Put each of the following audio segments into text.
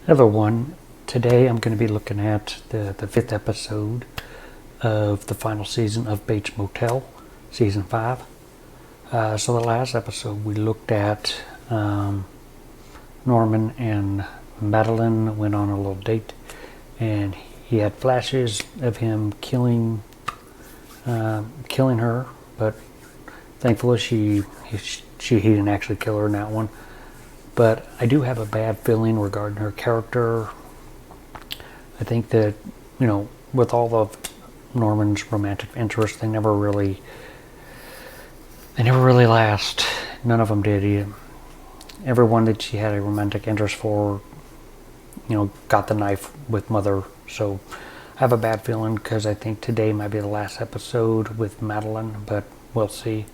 Another one. Today I'm going to be looking at the 5th episode of the final season of Bates Motel, season 5. So the last episode we looked at Norman and Madeline went on a little date, and he had flashes of him killing her, but thankfully he didn't actually kill her in that one. But I do have a bad feeling regarding her character. I think that, with all of Norman's romantic interests, they never really last. None of them did. Everyone that she had a romantic interest for, got the knife with Mother. So I have a bad feeling because I think today might be the last episode with Madeline, but we'll see.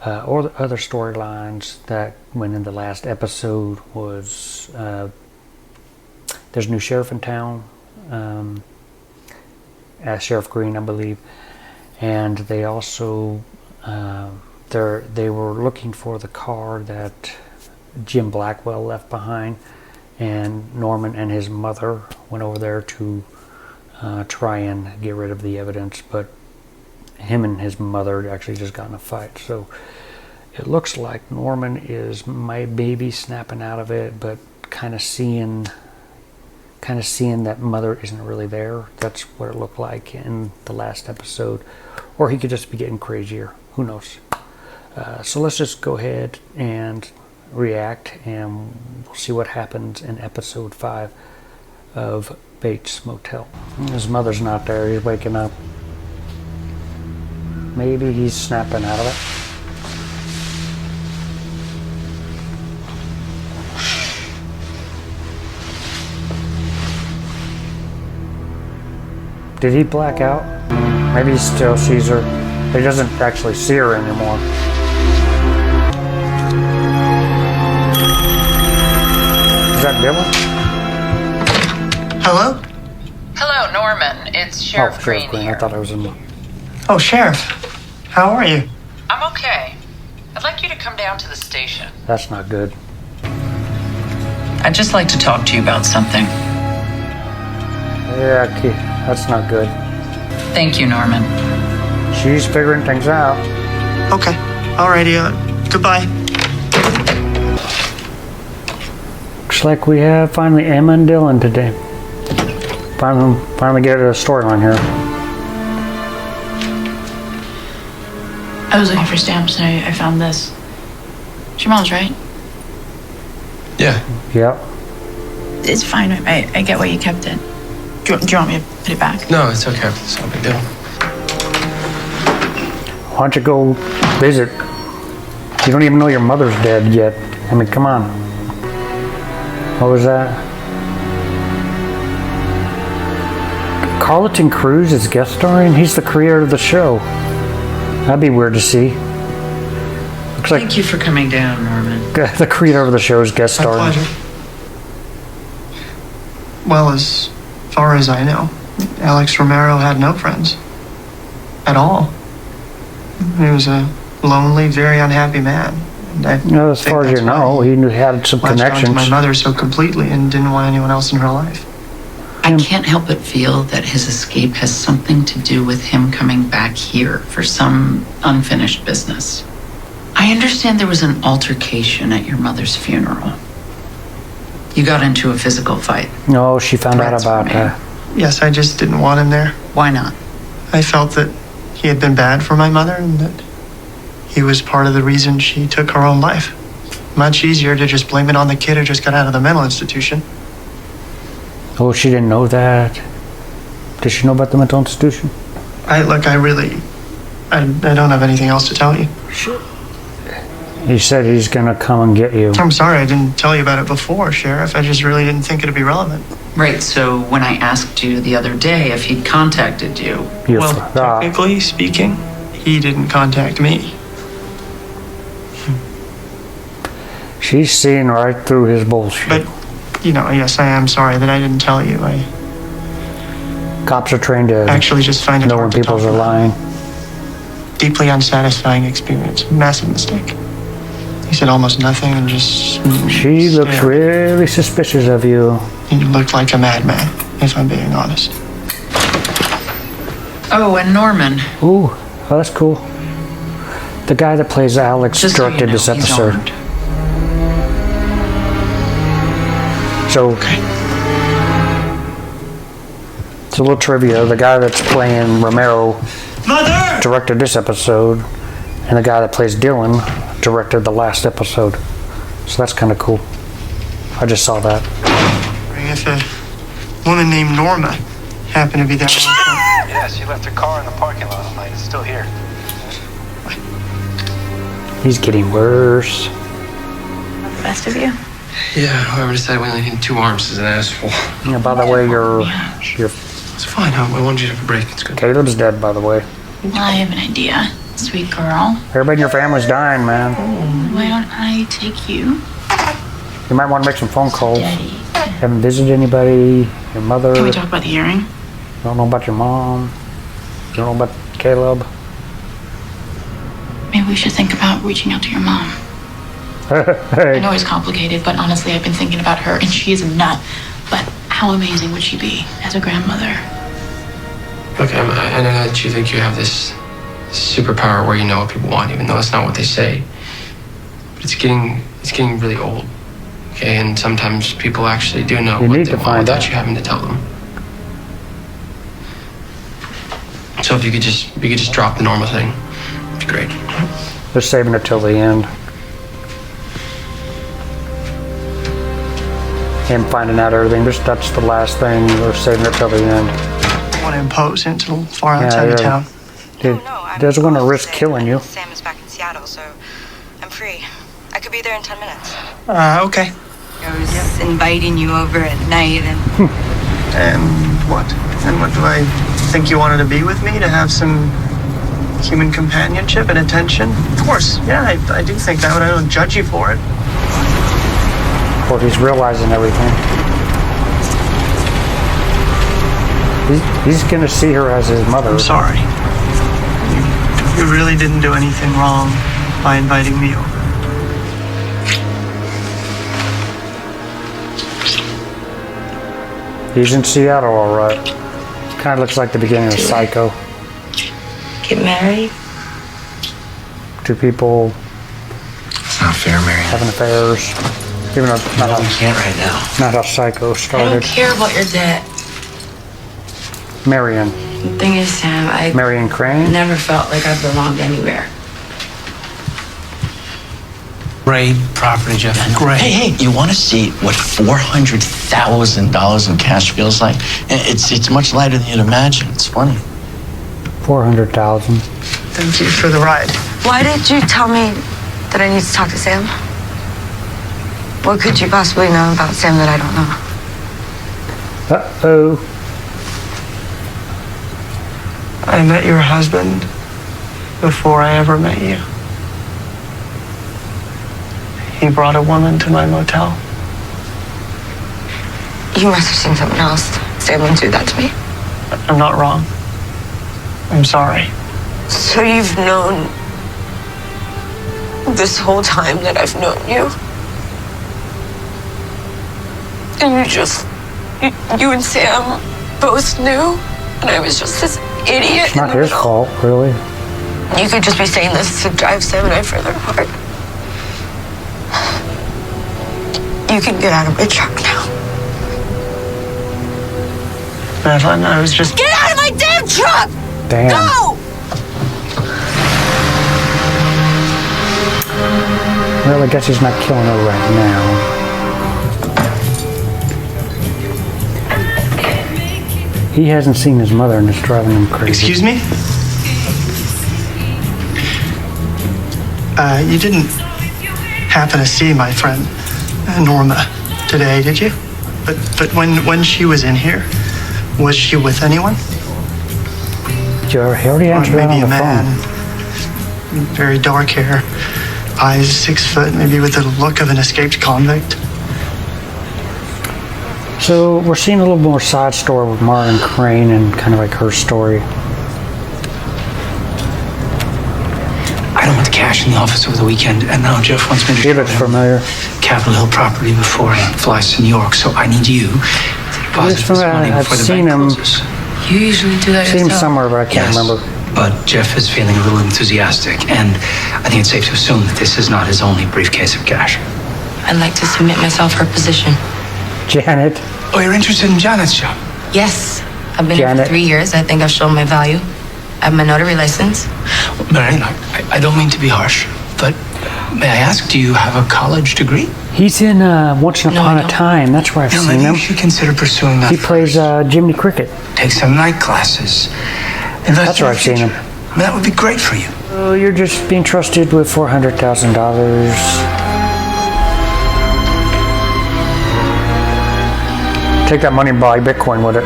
Or the other storylines that went in the last episode was there's a new sheriff in town, Sheriff Green, I believe, and they also they were looking for the car that Jim Blackwell left behind, and Norman and his mother went over there to try and get rid of the evidence, but him and his mother actually just got in a fight. So it looks like Norman is maybe snapping out of it, but kind of seeing that Mother isn't really there. That's what it looked like in the last episode. Or he could just be getting crazier. Who knows? So let's just go ahead and react, and we'll see what happens in episode 5 of Bates Motel. His mother's not there. He's waking up. Maybe he's snapping out of it. Did he black out? Maybe he still sees her. He doesn't actually see her anymore. Is that Dylan? Hello? Hello, Norman. It's Sheriff Green here. I thought I was in. Oh, Sheriff. How are you? I'm okay. I'd like you to come down to the station. That's not good. I'd just like to talk to you about something. Yeah, okay. That's not good. Thank you, Norman. She's figuring things out. Okay. Alrighty. Goodbye. Looks like we have finally Emma and Dylan today. Finally get a storyline here. I was looking for stamps and I found this. It's your mom's, right? Yeah. Yep. It's fine. I get why you kept it. Do you want me to put it back? No, it's okay. It's no big deal. Why don't you go visit? You don't even know your mother's dead yet. I mean, come on. What was that? Carlton Cruz is guest starring? He's the creator of the show. That'd be weird to see. Looks like Thank you for coming down, Norman. the creator of the show is guest My starring. pleasure. Well, as far as I know, Alex Romero had no friends. At all. He was a lonely, very unhappy man. And I As far as you know, he had some latched connections. onto my mother so completely and didn't want anyone else in her life. I can't help but feel that his escape has something to do with him coming back here for some unfinished business. I understand there was an altercation at your mother's funeral. You got into a physical fight. No, she found out Threats about me. that. Yes, I just didn't want him there. Why not? I felt that he had been bad for my mother and that he was part of the reason she took her own life. Much easier to just blame it on the kid who just got out of the mental institution. Oh, she didn't know that. Did she know about the mental institution? I don't have anything else to tell you. He said he's gonna come and get you. I'm sorry I didn't tell you about it before, Sheriff. I just really didn't think it'd be relevant. Right, so when I asked you the other day if he'd contacted you, You Well, forgot. technically speaking, he didn't contact me. She's seeing right through his bullshit. But, yes, I am sorry that I didn't tell you. I Cops are trained to actually just find it know when hard to people talk are about. lying. Deeply unsatisfying experience. Massive mistake. He said almost nothing and just... She looks stared. really suspicious of you. You looked like a madman, if I'm being honest. Oh, and Norman. Ooh, oh, that's cool. The guy that plays Alex Just so you directed know, this he's episode. armed. So, it's a little trivia. The guy that's playing Romero Mother! directed this episode, and the guy that plays Dylan directed the last episode. So that's kind of cool. I just saw that. If a woman named Norma happened to be there. Yeah, she left her car in the parking lot all night. It's still here. He's getting worse. The best of you. Yeah, whoever decided we only need 2 arms is an asshole. Yeah, by the way, your It's fine. I wanted you to have a break. It's good. Caleb's dead, by the way. Well, I have an idea. Sweet girl. Everybody in your family's dying, man. Why don't I take you? You might want to make some phone calls. Daddy. Haven't visited anybody. Your mother. Can we talk about the hearing? Don't know about your mom. Don't know about Caleb. Maybe we should think about reaching out to your mom. I know it's complicated, but honestly, I've been thinking about her, and she is a nut. But how amazing would she be as a grandmother? Look, I know that you think you have this superpower where you know what people want, even though it's not what they say. But it's getting really old. Okay, and sometimes people actually do know You what need they to want find without out. you having to tell them. So if you could just drop the normal thing, it'd be great. They're saving it till the end. Him finding out everything. That's the last thing. They're saving it till the end. I want to impose until far Yeah, outside of yeah. town. Dude, doesn't want to risk killing you. Sam is back in Seattle, so I'm free. I could be there in 10 minutes. Okay. I was inviting you over at night, and And what? And what do I think you wanted to be with me? To have some human companionship and attention? Of course, yeah, I do think that, but I don't judge you for it. Or he's realizing everything. He's gonna see her as his mother. I'm sorry. You really didn't do anything wrong by inviting me over. He's in Seattle, all right. Kind of looks like the beginning of Psycho. get married. 2 people It's not fair, Marion. having affairs. Even though No, we can't right now. not how Psycho I don't started. care about your debt. Marion. The thing is, Sam, I Marion Crane? never felt like I belonged anywhere. Great property, Jeff. Great. Hey, you want to see what $400,000 in cash feels like? It's much lighter than you'd imagine. It's funny. 400,000. Thank you for the ride. Why did you tell me that I need to talk to Sam? What could you possibly know about Sam that I don't know? Uh-oh. I met your husband before I ever met you. He brought a woman to my motel. You must have seen someone else. Sam wouldn't do that to me. I'm not wrong. I'm sorry. So you've known this whole time that I've known you? And you and Sam both knew? And I was just this idiot. It's not his fault, really. You could just be saying this to drive Sam and I further apart. You can get out of my truck now. Madeline, I was just... Get out of my damn truck! Damn. Go! Well, I guess he's not killing her right now. He hasn't seen his mother and it's driving him crazy. Excuse me? You didn't happen to see my friend Norma today, did you? But when she was in here, was she with anyone? He already Or answered that maybe on a the man, phone. very dark hair, eyes 6 foot, maybe with the look of an escaped convict. So we're seeing a little more side story with Marlon Crane and kind of like her story. I don't want the cash in the office over the weekend, and now Jeff wants me to He looks familiar. Capitol Hill property before he flies to New York, so I need you to deposit Just, this money I've before the seen bank him. closes. You usually do that Seen him yourself. somewhere, but I can't Yes, remember. but Jeff is feeling a little enthusiastic, and I think it's safe to assume that this is not his only briefcase of cash. I'd like to submit myself for position. Janet. Oh, you're interested in Janet's job? Yes. I've been here Janet. for 3 years. I think I've shown my value. I have my notary license. Marion, I don't mean to be harsh, but may I ask, do you have a college degree? He's in Once Upon a Time. That's where I've You know, seen maybe him. you should consider pursuing that. He plays Jiminy Cricket. Take some night classes. That's where I've seen him. That would be great for you. Oh, you're just being trusted with $400,000. Take that money and buy Bitcoin with it.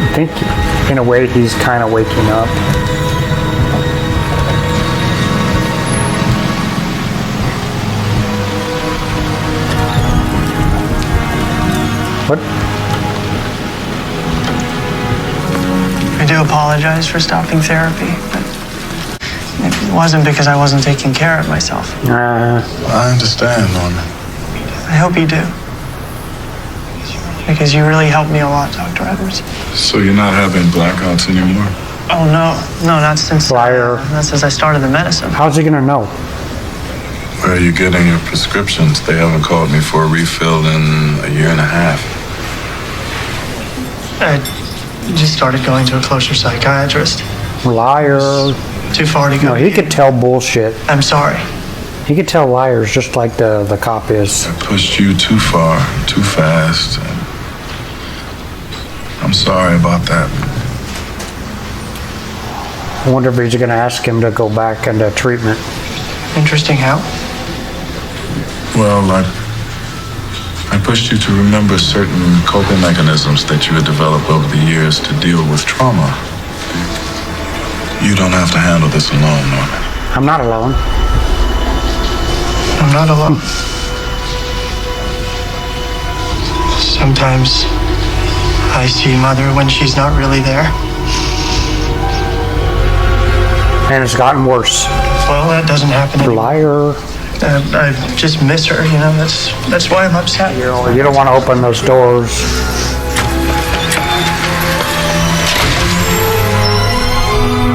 I think, in a way, he's kind of waking up. What? I do apologize for stopping therapy, but it wasn't because I wasn't taking care of myself. I understand, Norman. I hope you do. Because you really helped me a lot, Dr. Edwards. So you're not having blackouts anymore? Oh, no, not since... Liar. Not since I started the medicine. How's he gonna know? Where are you getting your prescriptions? They haven't called me for a refill in a year and a half. I just started going to a closer psychiatrist. Liar. Too far to go. No, he could tell bullshit. I'm sorry. He could tell liars just like the cop is. I pushed you too far, too fast. I'm sorry about that. I wonder if he's gonna ask him to go back into treatment. Interesting how? Well, I pushed you to remember certain coping mechanisms that you had developed over the years to deal with trauma. You don't have to handle this alone, Norman. I'm not alone. I'm not alone. Sometimes I see Mother when she's not really there. And it's gotten worse. Well, that doesn't happen anymore. Liar. I just miss her, you know, that's why I'm upset. You don't want to open those doors.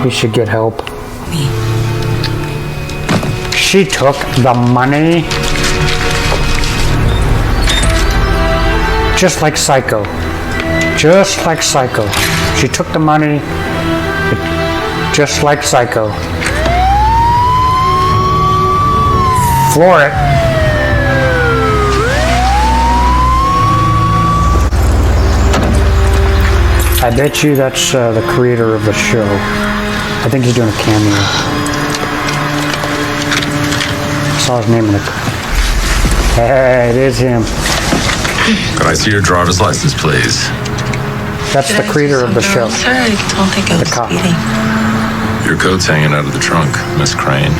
We should get help. She took the money. Just like Psycho. Just like Psycho. She took the money. Just like Psycho. Floor it. I bet you that's the creator of the show. I think he's doing a cameo. I saw his name in the... Hey, it is him. Could I see your driver's license, please? That's the creator of the show. Sorry, I don't think I was speeding. Your coat's hanging out of the trunk, Miss Crane.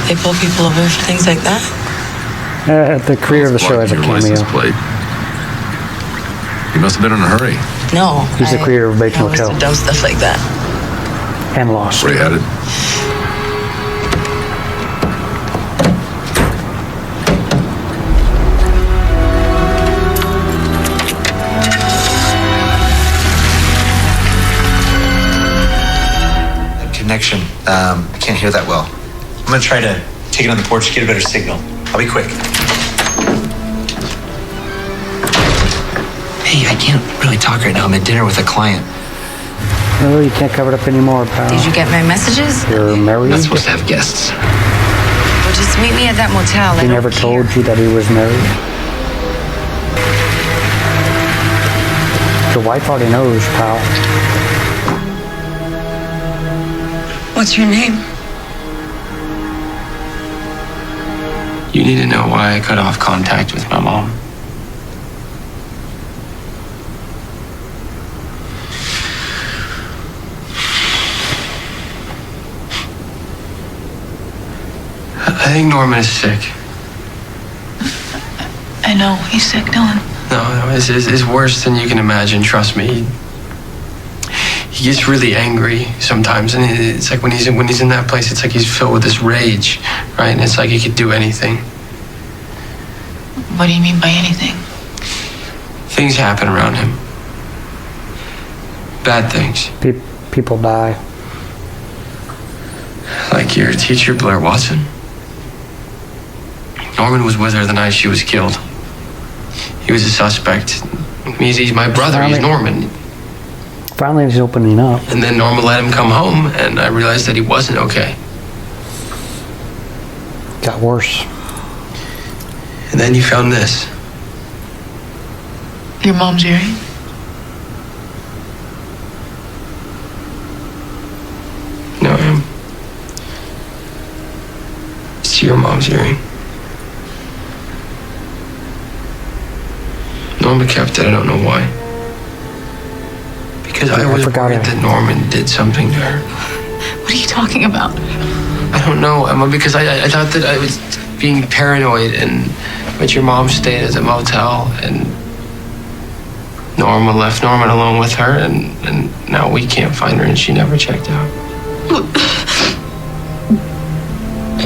They pull people over for things like that? The creator of the show has a Your cameo. license plate. You must have been in a hurry. No. He's the creator of Bates I was Motel. to dumb stuff like that. And Lost. Where you headed? Connection. I can't hear that well. I'm gonna try to take it on the porch, get a better signal. I'll be quick. Hey, I can't really talk right now. I'm at dinner with a client. Oh, you can't cover it up anymore, pal. Did you get my messages? You're married? Not supposed to have guests. Well, just meet me at that motel. He never told you that he was married? Your wife already knows, pal. What's your name? You need to know why I cut off contact with my mom. I think Norman is sick. I know he's sick, Dylan. No, it's worse than you can imagine, trust me. He gets really angry sometimes, and it's like when he's in that place, it's like he's filled with this rage, right? And it's like he could do anything. What do you mean by anything? Things happen around him. Bad things. People die. Like your teacher, Blair Watson. Norman was with her the night she was killed. He was a suspect. He's my brother, he's Norman. Finally, he's opening up. And then Norman let him come home, and I realized that he wasn't okay. Got worse. And then you found this. Your mom's earring? No, it's your mom's earring. Norman kept it, I don't know why. Because I was worried that Norman did something to her. What are you talking about? I don't know, Emma, because I thought that I was being paranoid, but your mom stayed at the motel, and Norma left Norman alone with her, and now we can't find her, and she never checked out.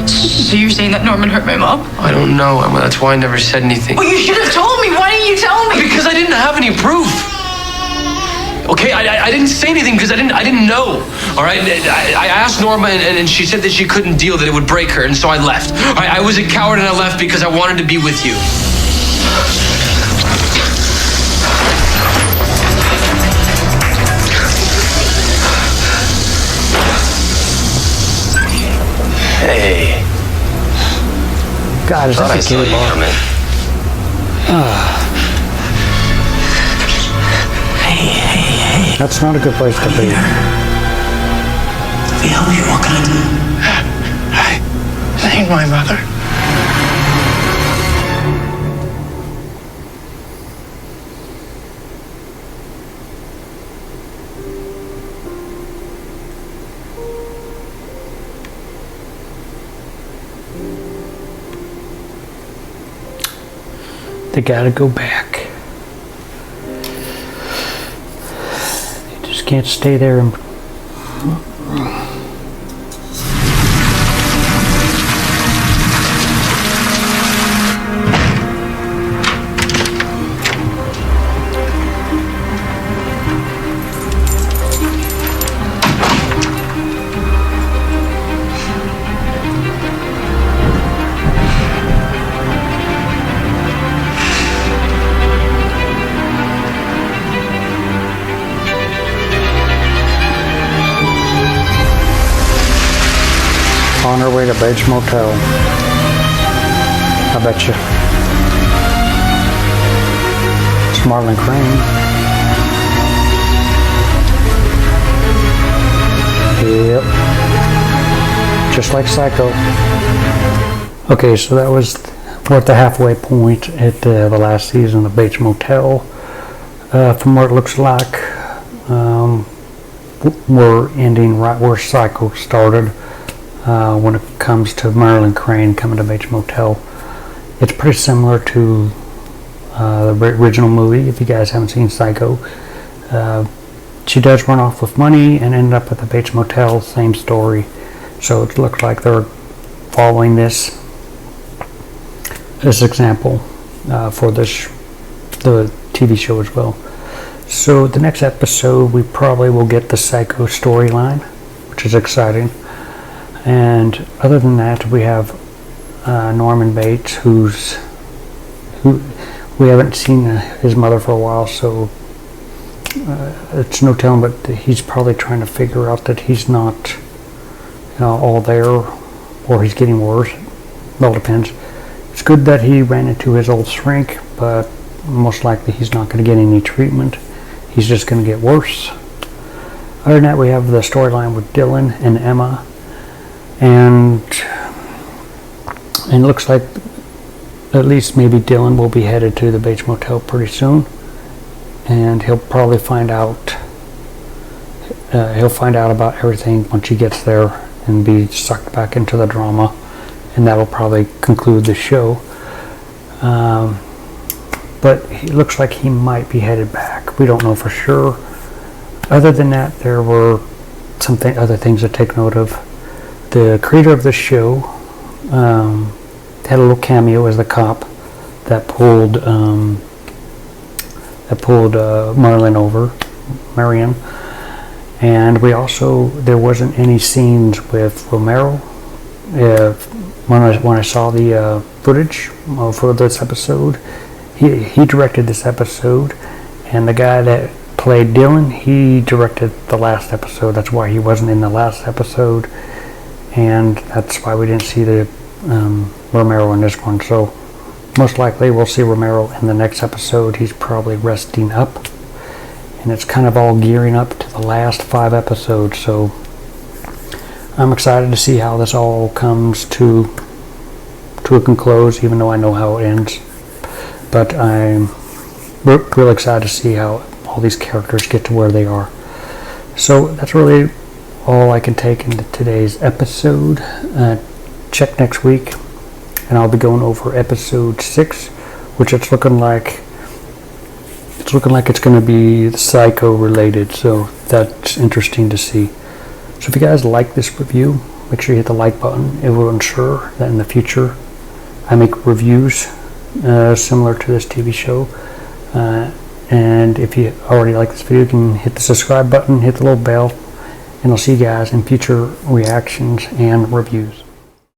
So you're saying that Norman hurt my mom? I don't know, Emma, that's why I never said anything. Well, you should have told me. Why didn't you tell me? Because I didn't have any proof. Okay, I didn't say anything because I didn't know. All right, I asked Norma, and she said that she couldn't deal, that it would break her, and so I left. All right, I was a coward, and I left because I wanted to be with you. Hey. God, is that I saw you coming. Hey. That's not a good place to be. The hell are you walking into? I need my mother. They gotta go back. They just can't stay there and on our way to Bates Motel. I bet you. It's Marlon Crane. Yep. Just like Psycho. Okay, so that was, we're at the halfway point at the last season of Bates Motel. From what it looks like, we're ending right where Psycho started. When it comes to Marilyn Crane coming to Bates Motel. It's pretty similar to the original movie, if you guys haven't seen Psycho. She does run off with money and end up at the Bates Motel, same story. So it looks like they're following this example for the TV show as well. So the next episode, we probably will get the Psycho storyline, which is exciting. And other than that, we have Norman Bates, who we haven't seen his mother for a while, so it's no telling, but he's probably trying to figure out that he's not all there, or he's getting worse. It all depends. It's good that he ran into his old shrink, but most likely he's not going to get any treatment. He's just going to get worse. Other than that, we have the storyline with Dylan and Emma. And it looks like at least maybe Dylan will be headed to the Bates Motel pretty soon, and he'll probably find out. He'll find out about everything once he gets there and be sucked back into the drama, and that'll probably conclude the show. but it looks like he might be headed back. We don't know for sure. Other than that, there were other things to take note of. The creator of the show had a little cameo as the cop that pulled Marion. And there wasn't any scenes with Romero. When I saw the footage for this episode, he directed this episode, and the guy that played Dylan, he directed the last episode. That's why he wasn't in the last episode, and that's why we didn't see the Romero in this one. So most likely we'll see Romero in the next episode. He's probably resting up, and it's kind of all gearing up to the last 5 episodes. So I'm excited to see how this all comes to a conclusion, even though I know how it ends. But I'm really excited to see how all these characters get to where they are. So that's really all I can take into today's episode. Check next week, and I'll be going over episode 6, which it's looking like it's going to be Psycho related. So that's interesting to see. So if you guys like this review, make sure you hit the like button. It will ensure that in the future I make reviews similar to this TV show. And if you already like this video, you can hit the subscribe button, hit the little bell, and I'll see you guys in future reactions and reviews.